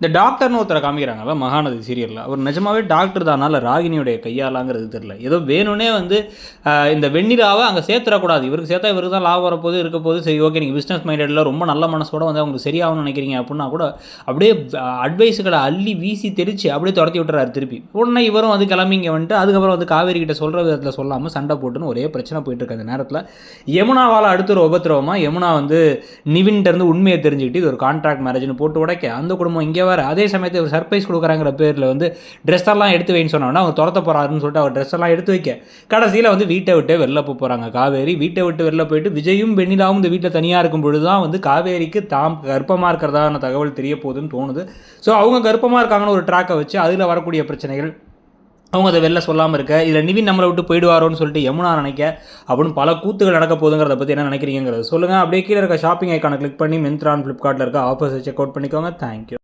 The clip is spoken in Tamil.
இந்த டாக்டர்னு ஒருத்தரை காமிக்கிறாங்கல்ல மகாநதி சீரியலில், அவர் நிஜமாவே டாக்டர் தானா இல்லை ராகினியுடைய கையாளாங்கிறது தெரியல. ஏதோ வேணும்னே வந்து இந்த வெண்ணிலாவை அங்கே சேர்த்துடக்கூடாது, இவருக்கு சேர்த்தா இவருக்கு தான் லாபம் வரப்போது இருக்க போது, சரி ஓகே நீங்கள் பிஸ்னஸ் மைண்டடில் ரொம்ப நல்ல மனசோட வந்து அவங்களுக்கு சரியாகணும்னு நினைக்கிறீங்க அப்படின்னா கூட அப்படியே அட்வைஸுகளை அள்ளி வீசி தெளித்து அப்படியே துரத்தி விட்டுறாரு திருப்பி. உடனே இவரும் வந்து கிளம்பிங்க வந்துட்டு அதுக்கப்புறம் வந்து காவேரி கிட்ட சொல்கிற விதத்தில் சொல்லாமல் சண்டை போட்டுன்னு ஒரே பிரச்சனை போயிட்டு இருக்க அந்த நேரத்தில் யமுனாவால் அடுத்த ஒரு உபத்திரவமாக யமுனா வந்து நிவின்கிட்டருந்து உண்மையை தெரிஞ்சுக்கிட்டு இது ஒரு கான்ட்ராக்ட் மேரேஜ்னு போட்டு உடைக்க அந்த குடும்பம் இங்கே வர அதே சமயத்தில் ஒரு சர்ப்ரைஸ் கொடுக்குறாங்கிற பேரில் வந்து ட்ரெஸ்ஸெல்லாம் எடுத்து வைன்னு சொன்னோன்னா அவங்க துரத்த போகிறாருன்னு சொல்லிட்டு அவர் ட்ரெஸ்ஸெல்லாம் எடுத்து வைக்க கடைசியில் வந்து வீட்டை விட்டே வெளில போகிறாங்க காவேரி. வீட்டை விட்டு வெளில போயிட்டு விஜயும் வெண்ணிலாவும் இந்த வீட்டில் தனியாக இருக்கும் பொழுது தான் வந்து காவேரிக்கு தாம் கர்ப்பமாக இருக்கிறதான தகவல் தெரிய போகுதுன்னு தோணுது. ஸோ அவங்க கர்ப்பமாக இருக்காங்கன்னு ஒரு ட்ராக்கை வச்சு அதில் வரக்கூடிய பிரச்சனைகள் அவங்க அதை வெளில சொல்லாமல் இருக்க, இதில் நிவின் நம்மளை விட்டு போயிடுவாரோன்னு சொல்லிட்டு யமுனா நினைக்க அப்படின்னு பல கூத்துகள் நடக்க போகுதுங்கிறத பற்றி என்ன நினைக்கிறீங்கிறது சொல்லுங்கள். அப்படியே கீழே இருக்க ஷாப்பிங் ஐக்கானை கிளிக் பண்ணி மிந்த்ரா, ஃப்ளிப்கார்ட்டில் இருக்க ஆஃபர்ஸை செக் அவுட் பண்ணிக்கோங்க. தேங்க்யூ.